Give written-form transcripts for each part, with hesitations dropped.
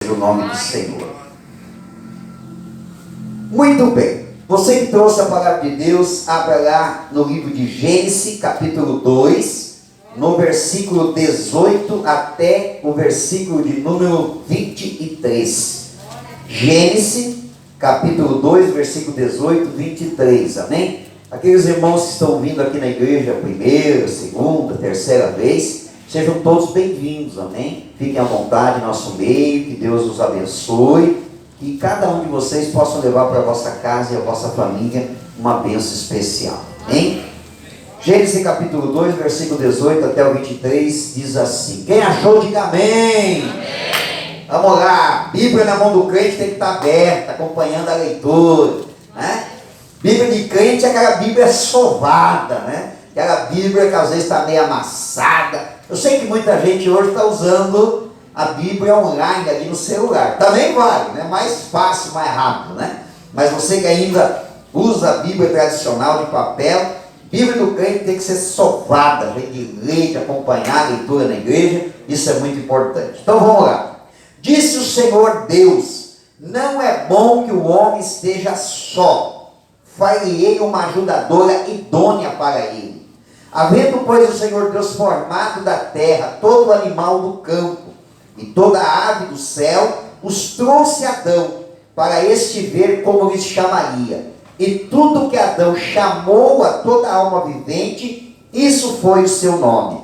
seja o nome do Senhor. Muito bem. Você que trouxe a palavra de Deus, abra lá no livro de Gênesis, capítulo 2, no versículo 18 até o versículo de número 23. Gênesis, capítulo 2, versículo 18, 23. Amém? Aqueles irmãos que estão vindo aqui na igreja a primeira, segunda, terceira vez, sejam todos bem-vindos, amém? Fiquem à vontade em nosso meio, que Deus os abençoe, e cada um de vocês possam levar para a vossa casa e a vossa família uma bênção especial, amém? Gênesis capítulo 2, versículo 18 até o 23, diz assim: quem achou, diga amém. Amém. Vamos lá, Bíblia na mão do crente tem que estar aberta, acompanhando a leitura, né? Bíblia de crente é aquela Bíblia sovada, né? Aquela Bíblia que às vezes está meio amassada. Eu sei que muita gente hoje está usando a Bíblia online ali no celular. Também vale, né? Mais fácil, mais rápido, né? Mas você que ainda usa a Bíblia tradicional de papel, Bíblia do crente tem que ser sovada, a gente ler, de acompanhar a leitura na igreja. Isso é muito importante. Então vamos lá. Disse o Senhor Deus: não é bom que o homem esteja só. Far-lhe-ei uma ajudadora idônea para ele. Havendo, pois, o Senhor Deus formado da terra todo animal do campo e toda ave do céu, os trouxe a Adão, para este ver como lhes chamaria. E tudo que Adão chamou a toda alma vivente, isso foi o seu nome.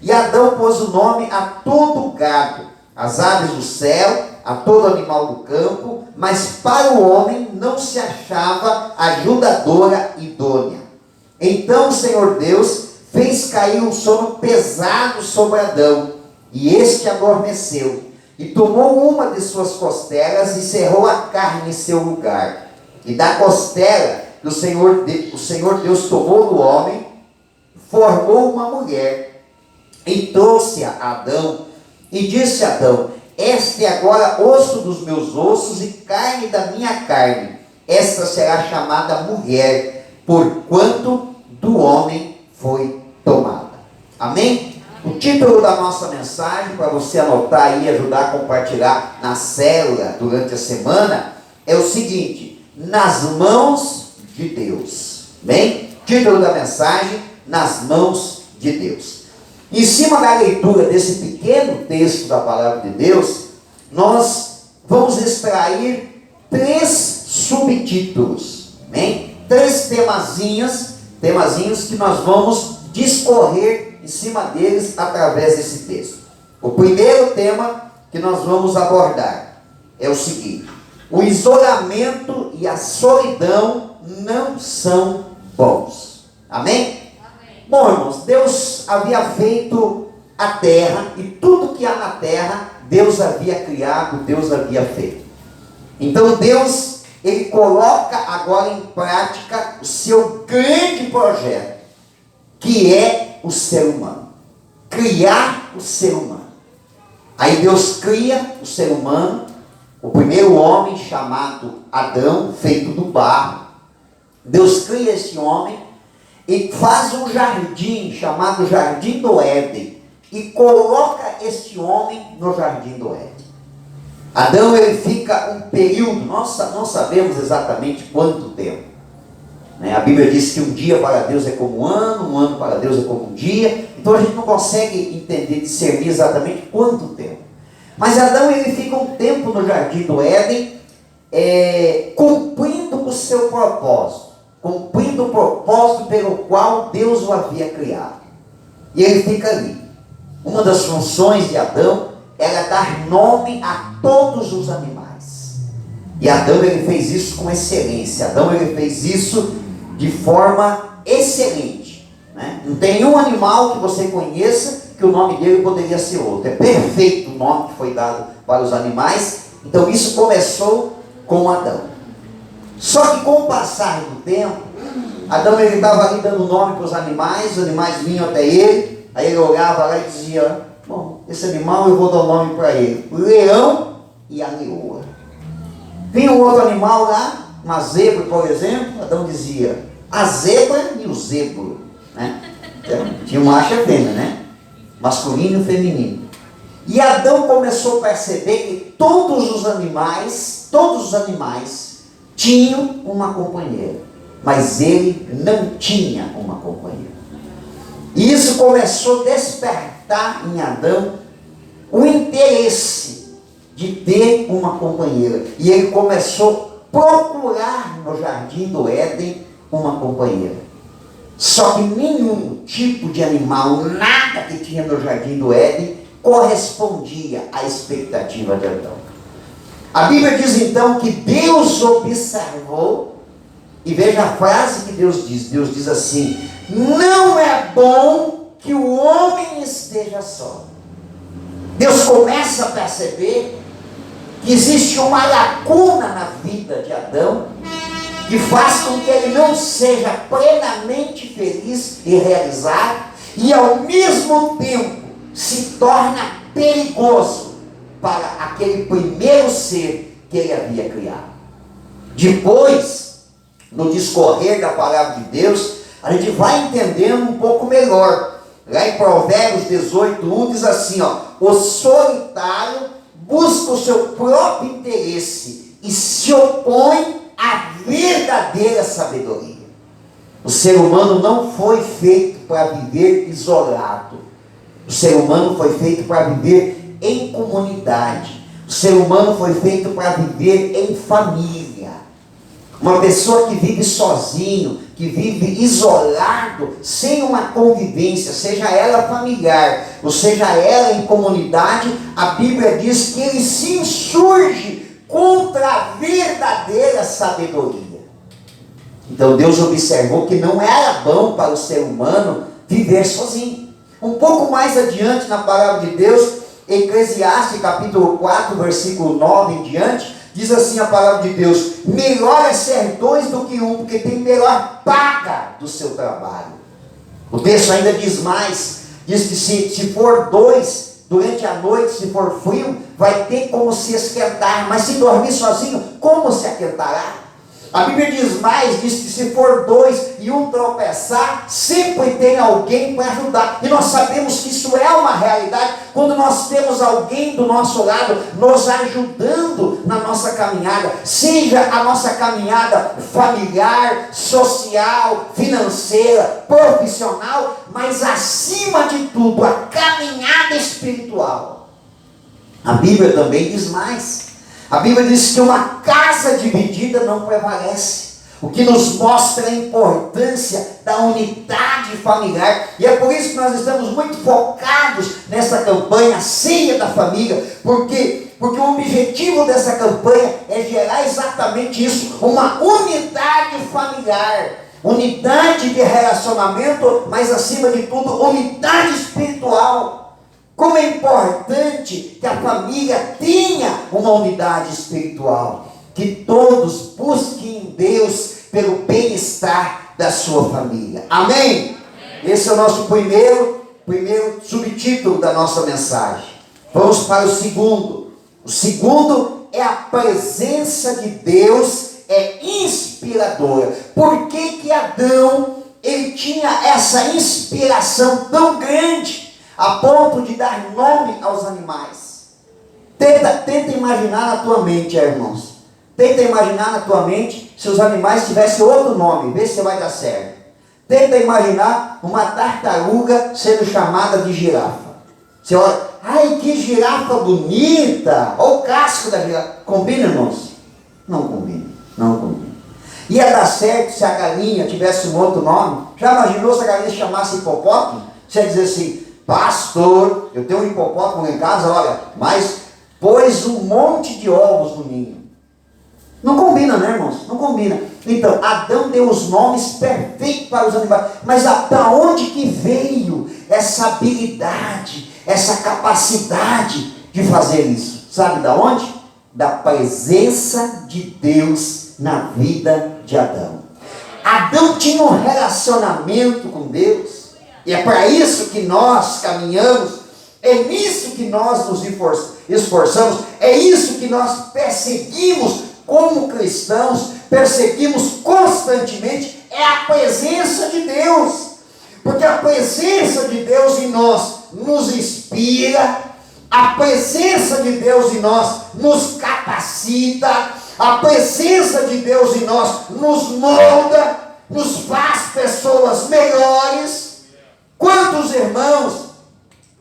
E Adão pôs o nome a todo o gado, às aves do céu, a todo animal do campo, mas para o homem não se achava ajudadora idônea. Então o Senhor Deus fez cair um sono pesado sobre Adão, e este adormeceu, e tomou uma de suas costelas e cerrou a carne em seu lugar. E da costela que o Senhor Deus tomou do homem, formou uma mulher, e trouxe-a a Adão, e disse a Adão: este é agora osso dos meus ossos e carne da minha carne. Esta será chamada mulher, porquanto do homem foi tomada. Amém? O título da nossa mensagem, para você anotar aí e ajudar a compartilhar na célula durante a semana, é o seguinte: nas mãos de Deus. Bem? Título da mensagem: nas mãos de Deus. Em cima da leitura desse pequeno texto da palavra de Deus, nós vamos extrair 3 subtítulos, né? 3 temazinhos que nós vamos discorrer em cima deles através desse texto. O primeiro tema que nós vamos abordar é o seguinte: o isolamento e a solidão não são bons. Amém? Bom, irmãos, Deus havia feito a terra, e tudo que há na terra, Deus havia criado, Deus havia feito. Então Deus, Ele coloca agora em prática o seu grande projeto, que é o ser humano. Criar o ser humano. Aí Deus cria o ser humano, o primeiro homem chamado Adão, feito do barro. Deus cria esse homem e faz um jardim chamado Jardim do Éden, e coloca este homem no Jardim do Éden. Adão, ele fica um período, nós não sabemos exatamente quanto tempo, né? A Bíblia diz que um dia para Deus é como um ano para Deus é como um dia. Então a gente não consegue entender, discernir exatamente quanto tempo. Mas Adão, ele fica um tempo no Jardim do Éden, cumprindo o seu propósito, cumprindo o propósito pelo qual Deus o havia criado. E ele fica ali. Uma das funções de Adão era dar nome a todos os animais. E Adão, ele fez isso com excelência. Adão, ele fez isso de forma excelente, né? Não tem nenhum animal que você conheça que o nome dele poderia ser outro. É perfeito o nome que foi dado para os animais. Então isso começou com Adão. Só que com o passar do tempo, Adão, ele estava ali dando nome para os animais vinham até ele, aí ele olhava lá e dizia: bom, esse animal eu vou dar o nome para ele, o leão e a leoa. Vinha um outro animal lá, uma zebra, por exemplo, Adão dizia: a zebra e o zebro, né? Então, tinha um macho e fêmea, né? Masculino e feminino. E Adão começou a perceber que todos os animais tinham uma companheira, mas ele não tinha uma companheira. E isso começou a despertar em Adão o interesse de ter uma companheira. E ele começou a procurar no jardim do Éden uma companheira. Só que nenhum tipo de animal, nada que tinha no jardim do Éden, correspondia à expectativa de Adão. A Bíblia diz então que Deus observou, e veja a frase que Deus diz assim: não é bom que o homem esteja só. Deus começa a perceber que existe uma lacuna na vida de Adão, que faz com que ele não seja plenamente feliz e realizado, e ao mesmo tempo se torna perigoso para aquele primeiro ser que ele havia criado. Depois, no discorrer da palavra de Deus, a gente vai entendendo um pouco melhor. Lá em Provérbios 18:1 diz assim, o solitário busca o seu próprio interesse e se opõe à verdadeira sabedoria. O ser humano não foi feito para viver isolado. O ser humano foi feito para viver em comunidade. O ser humano foi feito para viver em família. Uma pessoa que vive sozinho, que vive isolado, sem uma convivência, seja ela familiar, ou seja ela em comunidade, a Bíblia diz que ele se insurge contra a verdadeira sabedoria. Então Deus observou que não era bom para o ser humano viver sozinho. Um pouco mais adiante na palavra de Deus, Eclesiastes capítulo 4, versículo 9 em diante, diz assim a palavra de Deus: melhor é ser dois do que um, porque tem melhor paga do seu trabalho. O texto ainda diz mais, diz que se for dois, durante a noite, se for frio, vai ter como se esquentar, mas se dormir sozinho, como se aquentará? A Bíblia diz mais, diz que se for dois e um tropeçar, sempre tem alguém para ajudar. E nós sabemos que isso é uma realidade, quando nós temos alguém do nosso lado, nos ajudando na nossa caminhada, seja a nossa caminhada familiar, social, financeira, profissional, mas acima de tudo, a caminhada espiritual. A Bíblia também diz mais. A Bíblia diz que uma casa dividida não prevalece, o que nos mostra a importância da unidade familiar. E é por isso que nós estamos muito focados nessa campanha Ceia da Família, porque o objetivo dessa campanha é gerar exatamente isso, uma unidade familiar, unidade de relacionamento, mas acima de tudo, unidade espiritual. Como é importante que a família tenha uma unidade espiritual, que todos busquem em Deus pelo bem-estar da sua família. Amém? Esse é o nosso primeiro subtítulo da nossa mensagem. Vamos para o segundo. O segundo é a presença de Deus é inspiradora. Por que Adão ele tinha essa inspiração tão grande, a ponto de dar nome aos animais? Tenta imaginar na tua mente, irmãos. Tenta imaginar na tua mente se os animais tivessem outro nome, vê se vai dar certo. Tenta imaginar uma tartaruga sendo chamada de girafa. Você olha, ai que girafa bonita, olha o casco da girafa. Combina, irmãos? Não combina, não combina. Ia dar certo se a galinha tivesse um outro nome? Já imaginou se a galinha se chamasse hipopótamo? Você ia dizer assim: pastor, eu tenho um hipopótamo em casa, olha, mas pôs um monte de ovos no ninho. Não combina, né, irmãos? Não combina. Então, Adão deu os nomes perfeitos para os animais. Mas da onde que veio essa habilidade, essa capacidade de fazer isso? Sabe da onde? Da presença de Deus na vida de Adão. Adão tinha um relacionamento com Deus. E é para isso que nós caminhamos, é nisso que nós nos esforçamos, é isso que nós perseguimos como cristãos, perseguimos constantemente, é a presença de Deus. Porque a presença de Deus em nós nos inspira, A presença de Deus em nós nos capacita, a presença de Deus em nós nos molda, nos faz pessoas melhores. Quantos irmãos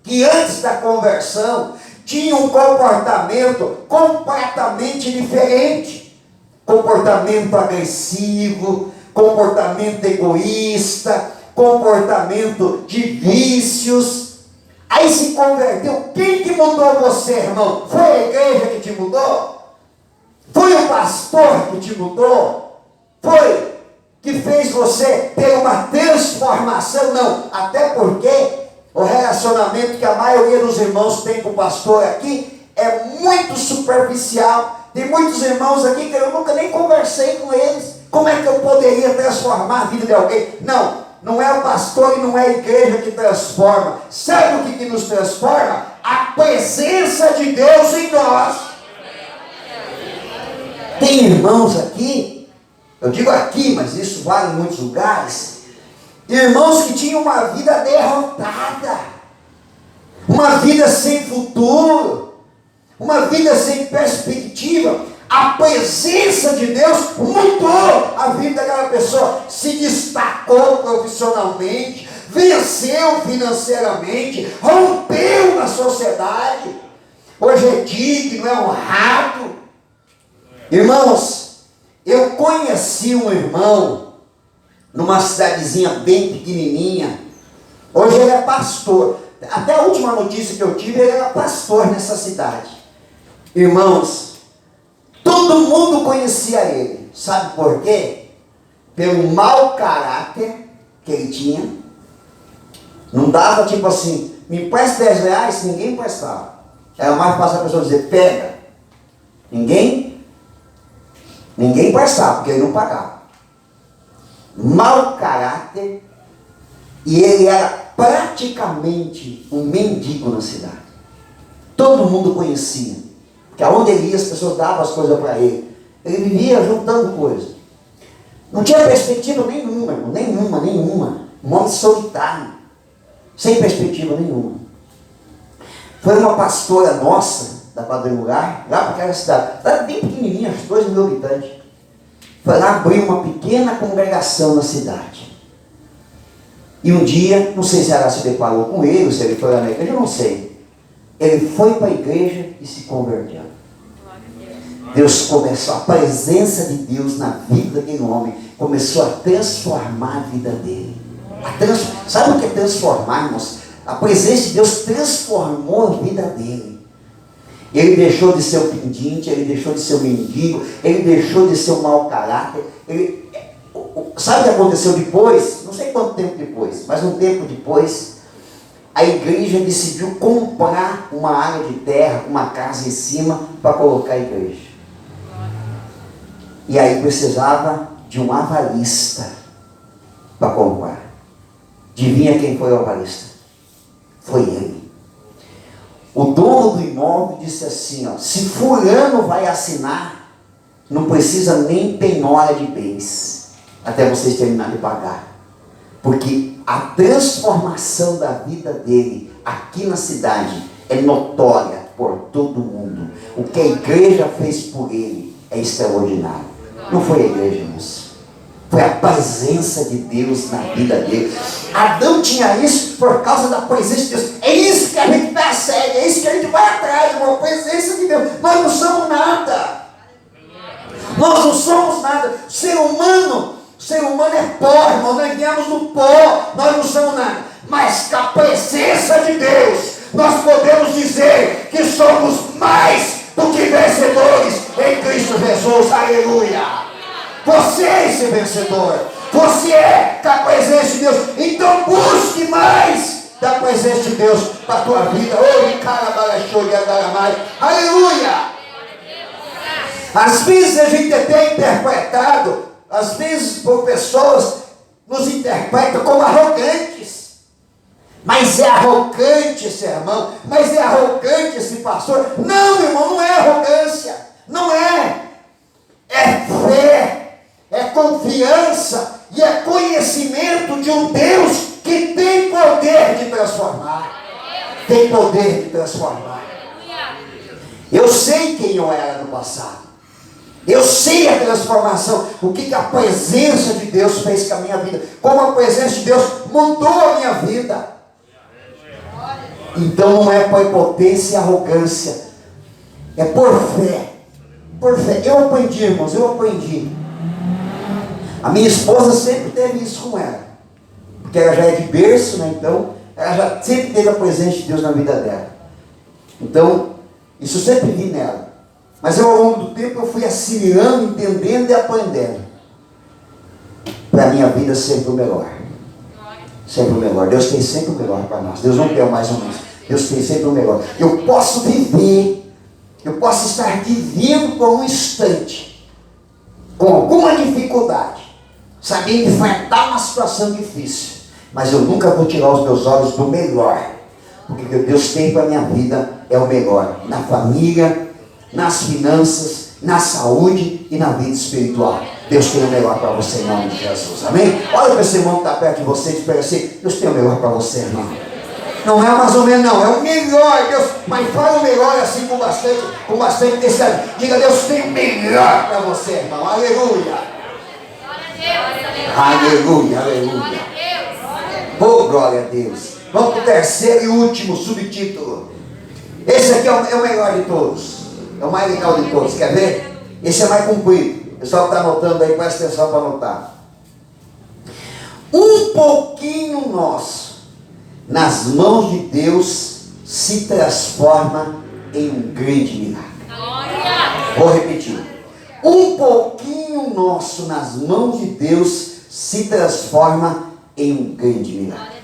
que antes da conversão tinham um comportamento completamente diferente, comportamento agressivo, comportamento egoísta, comportamento de vícios, aí se converteu. Quem que mudou você, irmão? Foi a igreja que te mudou? Foi o pastor que te mudou? Foi que fez você ter uma transformação? Não, até porque o relacionamento que a maioria dos irmãos tem com o pastor aqui é muito superficial. Tem muitos irmãos aqui que eu nunca nem conversei com eles. Como é que eu poderia transformar a vida de alguém? Não, não é o pastor e não é a igreja que transforma. Sabe o que nos transforma? A presença de Deus em nós. Tem irmãos aqui, eu digo aqui, mas isso vale em muitos lugares, irmãos que tinham uma vida derrotada, uma vida sem futuro, uma vida sem perspectiva. A presença de Deus mudou a vida daquela pessoa, se destacou profissionalmente, venceu financeiramente, rompeu na sociedade, hoje é digno, é honrado. Irmãos, eu conheci um irmão numa cidadezinha bem pequenininha. Hoje ele é pastor. Até a última notícia que eu tive, ele era pastor nessa cidade. Irmãos, todo mundo conhecia ele. Sabe por quê? Pelo mau caráter que ele tinha. Não dava tipo assim, me empresta 10 reais, ninguém emprestava. Era mais fácil a pessoa dizer, pega. Ninguém emprestava, porque ele não pagava. Mau caráter. E ele era praticamente um mendigo na cidade. Todo mundo conhecia. Porque aonde ele ia, as pessoas davam as coisas para ele. Ele vivia juntando coisas. Não tinha perspectiva nenhuma, irmão. Nenhuma. Um homem solitário. Sem perspectiva nenhuma. Foi uma pastora nossa, da quadrangular, lá para aquela cidade. Cidade bem pequenininha, uns 2.000 habitantes. Foi lá abrir uma pequena congregação na cidade. E um dia, não sei se ela se deparou com ele, ou se ele foi lá na igreja, eu não sei. Ele foi para a igreja e se converteu. Deus começou, a presença de Deus na vida daquele homem começou a transformar a vida dele. Sabe o que é transformar, irmãos? A presença de Deus transformou a vida dele. Ele deixou de ser o pedinte, ele deixou de ser o mendigo, ele deixou de ser o mau caráter. Sabe o que aconteceu depois? Não sei quanto tempo depois, mas um tempo depois, a igreja decidiu comprar uma área de terra, uma casa em cima, para colocar a igreja. E aí precisava de um avalista para comprar. Adivinha quem foi o avalista? Foi ele. O dono do imóvel disse assim, ó, se fulano vai assinar, não precisa nem penhora de bens, até vocês terminarem de pagar. Porque a transformação da vida dele aqui na cidade é notória por todo mundo. O que a igreja fez por ele é extraordinário. Não foi a igreja, irmãos. Foi a presença de Deus na vida dele. Adão tinha isso por causa da presença de Deus. É isso que a gente persegue, é isso que a gente vai atrás, irmão. A presença de Deus. Nós não somos nada. Nós não somos nada. O ser humano é pó, irmão. Nós viemos do pó. Nós não somos nada. Mas com a presença de Deus, nós podemos dizer que somos mais do que vencedores em Cristo Jesus. Aleluia. Você é esse vencedor. Você é com a presença de Deus. Então busque mais da presença de Deus para a tua vida. Aleluia. Às vezes a gente tem interpretado, às vezes por pessoas nos interpretam como arrogantes. Mas é arrogante esse irmão, mas é arrogante esse pastor. Não, irmão, não é arrogância. Não é. É fé. É confiança e é conhecimento de um Deus que tem poder de transformar. Tem poder de transformar. Eu sei quem eu era no passado. Eu sei a transformação, o que a presença de Deus fez com a minha vida, como a presença de Deus mudou a minha vida. Então não é prepotência e arrogância, é por fé. Por fé. Eu aprendi, irmãos, eu aprendi. A minha esposa sempre teve isso com ela, porque ela já é de berço, né? Então ela já sempre teve a presença de Deus na vida dela. Então isso eu sempre vi nela. Mas eu, ao longo do tempo, eu fui assimilando, entendendo e aprendendo. Para a minha vida sempre o melhor. Sempre o melhor. Deus tem sempre o melhor para nós. Deus não quer mais ou menos. Deus tem sempre o melhor. Eu posso viver, eu posso estar vivendo por um instante, com alguma dificuldade, sabendo enfrentar uma situação difícil, mas eu nunca vou tirar os meus olhos do melhor. Porque o que Deus tem para a minha vida é o melhor. Na família, nas finanças, na saúde e na vida espiritual. Deus tem o melhor para você em nome de Jesus. Amém? Olha para esse irmão que está perto de você e diz para ele assim: Deus tem o melhor para você, irmão. Não é mais ou menos, não, é o melhor. Deus, mas fala o melhor assim com bastante decisão. Diga: Deus tem o melhor para você, irmão. Aleluia. Aleluia, aleluia. Oh, glória a Deus. Vamos para o terceiro e último subtítulo. Esse aqui é o melhor de todos. É o mais legal de todos. Quer ver? Esse é mais comprido. O pessoal está anotando aí, presta atenção para anotar. Um pouquinho nosso, nas mãos de Deus, se transforma em um grande milagre. Vou repetir. Um pouquinho nosso, nas mãos de Deus, se transforma em um grande milagre.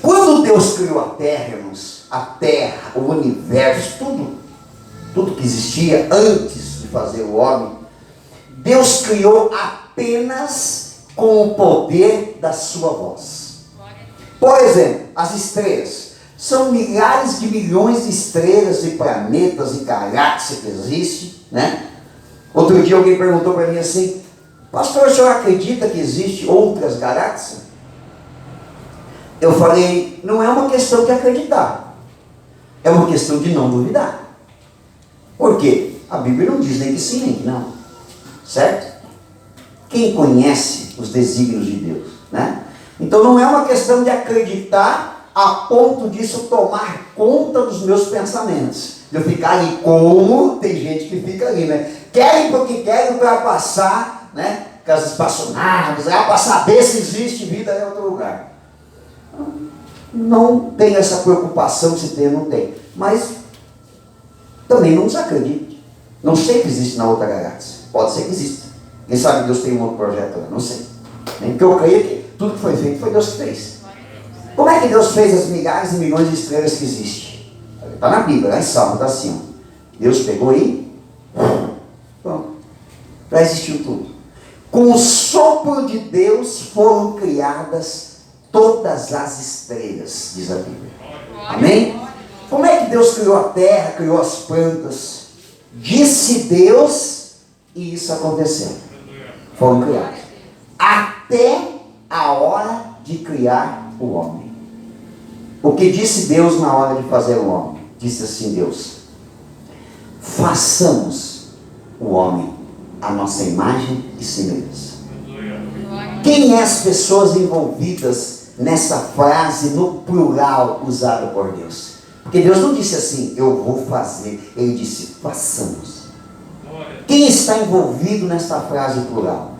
Quando Deus criou a terra, irmãos, a terra, o universo, tudo que existia antes de fazer o homem, Deus criou apenas com o poder da sua voz. Por exemplo, as estrelas. São milhares de milhões de estrelas e planetas e galáxias que existem, né? Outro dia alguém perguntou para mim assim: pastor, o senhor acredita que existem outras galáxias? Eu falei: não é uma questão de acreditar, é uma questão de não duvidar. Por quê? A Bíblia não diz nem que sim, nem que não. Certo? Quem conhece os desígnios de Deus, né? Então não é uma questão de acreditar a ponto disso tomar conta dos meus pensamentos. De eu ficar ali como tem gente que fica ali, né? Querem porque querem para passar, né? Com as espaçonaves, para saber se existe vida em outro lugar. Não tem essa preocupação se tem ou não tem. Mas também não desacredite. Não sei que existe na outra galáxia. Pode ser que exista. Quem sabe que Deus tem um outro projeto lá. Não sei. Porque eu creio que tudo que foi feito foi Deus que fez. Como é que Deus fez as milhares e milhões de estrelas que existem? Está na Bíblia, lá em Salmo, está assim. Ó. Deus pegou e pronto. Já existiu tudo. Com o sopro de Deus foram criadas todas as estrelas, diz a Bíblia. Amém? Como é que Deus criou a terra, criou as plantas? Disse Deus e isso aconteceu. Foram criados. Até a hora de criar o homem. O que disse Deus na hora de fazer o homem? Disse assim Deus: façamos o homem à nossa imagem e semelhança. Quem é as pessoas envolvidas nessa frase no plural usada por Deus? Porque Deus não disse assim: eu vou fazer. Ele disse: façamos. Quem está envolvido nessa frase plural?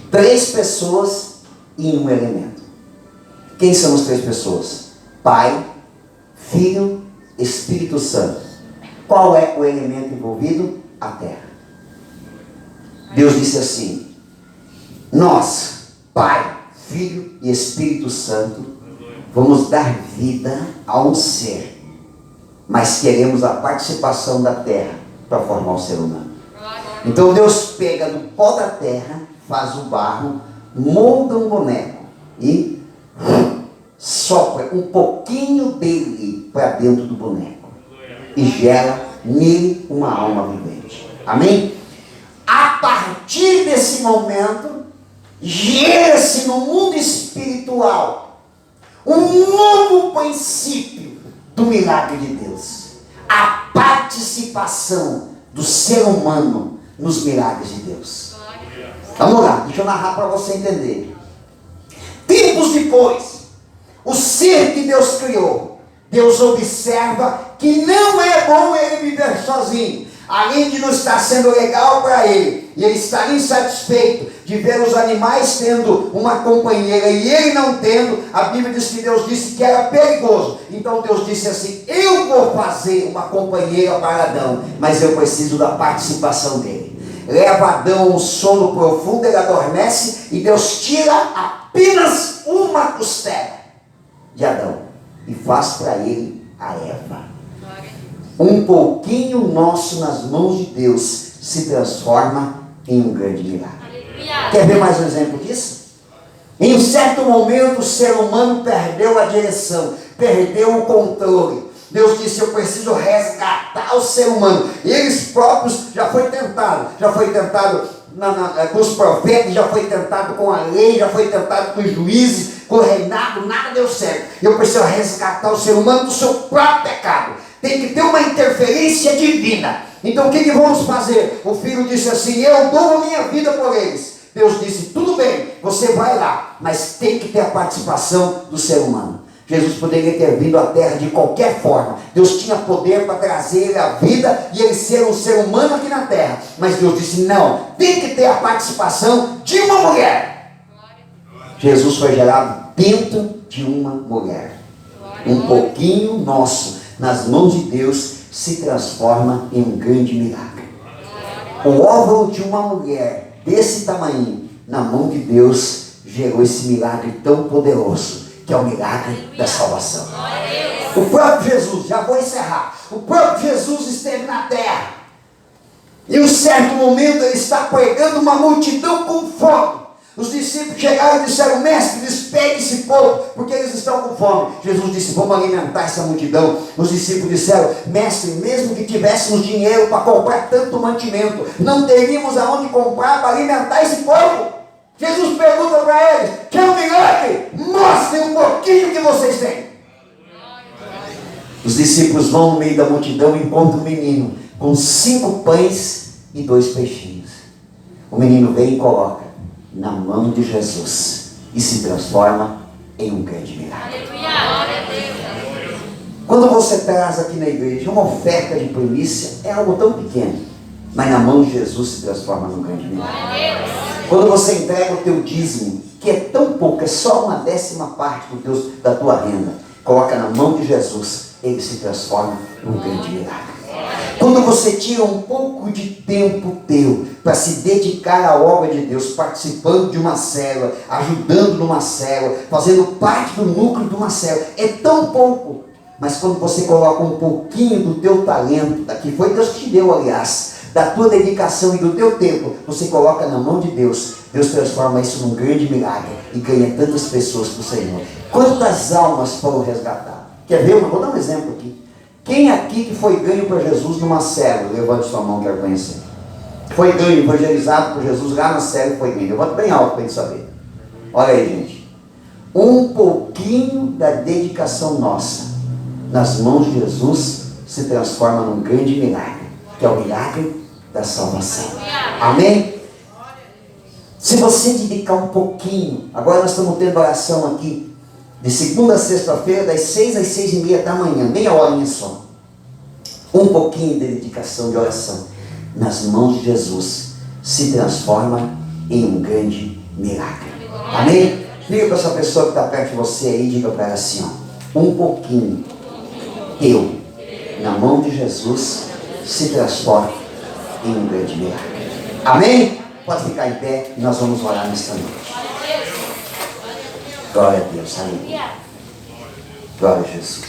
3 pessoas em um elemento. Quem são as 3 pessoas? Pai, Filho, Espírito Santo. Qual é o elemento envolvido? A terra. Deus disse assim: nós, Pai, Filho e Espírito Santo, vamos dar vida a um ser, mas queremos a participação da terra para formar o ser humano. Então Deus pega do pó da terra, faz o barro, molda um boneco e sopra um pouquinho dele para dentro do boneco e gera nele uma alma vivente. Amém? A partir desse momento, gera-se no mundo espiritual um novo princípio do milagre de Deus. a participação do ser humano nos milagres de Deus. Vamos lá, deixa eu narrar para você entender. Tempos depois, o ser que Deus criou, Deus observa que não é bom ele viver sozinho. Além de não estar sendo legal para ele, e ele estar insatisfeito de ver os animais tendo uma companheira e ele não tendo, a Bíblia diz que Deus disse que era perigoso. Então Deus disse assim: eu vou fazer uma companheira para Adão, mas eu preciso da participação dele. Leva Adão um sono profundo, ele adormece, e Deus tira apenas uma costela de Adão e faz para ele a Eva. Um pouquinho nosso nas mãos de Deus se transforma em um grande milagre. Quer ver mais um exemplo disso? Em um certo momento o ser humano perdeu a direção, perdeu o controle. Deus disse: eu preciso resgatar o ser humano. Eles próprios já foi tentado com os profetas, já foi tentado com a lei, já foi tentado com os juízes, com o reinado, nada deu certo. Eu preciso resgatar o ser humano do seu próprio pecado. Tem que ter uma interferência divina. Então o que vamos fazer? O filho disse assim: eu dou a minha vida por eles. Deus disse: tudo bem, você vai lá, mas tem que ter a participação do ser humano. Jesus poderia ter vindo à terra de qualquer forma. Deus tinha poder para trazer ele à vida e ele ser um ser humano aqui na terra. Mas Deus disse: não, tem que ter a participação de uma mulher. Jesus foi gerado dentro de uma mulher. Um pouquinho nosso nas mãos de Deus se transforma em um grande milagre. O óvulo de uma mulher desse tamanho na mão de Deus gerou esse milagre tão poderoso, que é o milagre da salvação. O próprio Jesus, já vou encerrar, o próprio Jesus esteve na terra, e em um certo momento ele está pregando uma multidão com fome. Os discípulos chegaram e disseram: mestre, despegue esse povo, porque eles estão com fome. Jesus disse: vamos alimentar essa multidão. Os discípulos disseram: mestre, mesmo que tivéssemos dinheiro para comprar tanto mantimento, não teríamos aonde comprar para alimentar esse povo. Jesus pergunta para eles: quer um milagre? Mostrem um pouquinho que vocês têm. Os discípulos vão no meio da multidão e encontram um menino com 5 pães e 2 peixinhos. O menino vem e coloca na mão de Jesus e se transforma em um grande milagre. Quando você traz aqui na igreja uma oferta de primícia, é algo tão pequeno, mas na mão de Jesus se transforma num grande milagre. Quando você entrega o teu dízimo, que é tão pouco, é só uma 10ª parte da tua renda, coloca na mão de Jesus, ele se transforma num grande milagre. Quando você tira um pouco de tempo teu para se dedicar à obra de Deus, participando de uma célula, ajudando numa célula, fazendo parte do núcleo de uma célula, é tão pouco. Mas quando você coloca um pouquinho do teu talento, daqui foi Deus que te deu, aliás, da tua dedicação e do teu tempo, você coloca na mão de Deus, Deus transforma isso num grande milagre e ganha tantas pessoas para o Senhor. Quantas almas foram resgatadas? Quer ver? Eu vou dar um exemplo aqui. Quem aqui que foi ganho para Jesus numa célula? Levante sua mão, quero conhecer. Foi ganho, evangelizado por Jesus lá na célula e foi ganho. Levante bem alto para ele saber. Olha aí, gente. Um pouquinho da dedicação nossa nas mãos de Jesus se transforma num grande milagre, que é o milagre da salvação. Amém? Se você dedicar um pouquinho, agora nós estamos tendo oração aqui, de segunda a sexta-feira, das 6 às 6:30 da manhã, meia horinha só. Um pouquinho de dedicação de oração nas mãos de Jesus se transforma em um grande milagre. Amém? Liga para essa pessoa que está perto de você aí e diga para ela assim: ó, um pouquinho teu na mão de Jesus se transforma em um grande milagre. Amém? Pode ficar em pé e nós vamos orar nesta noite. Glória a Deus, aleluia. Glória a Jesus.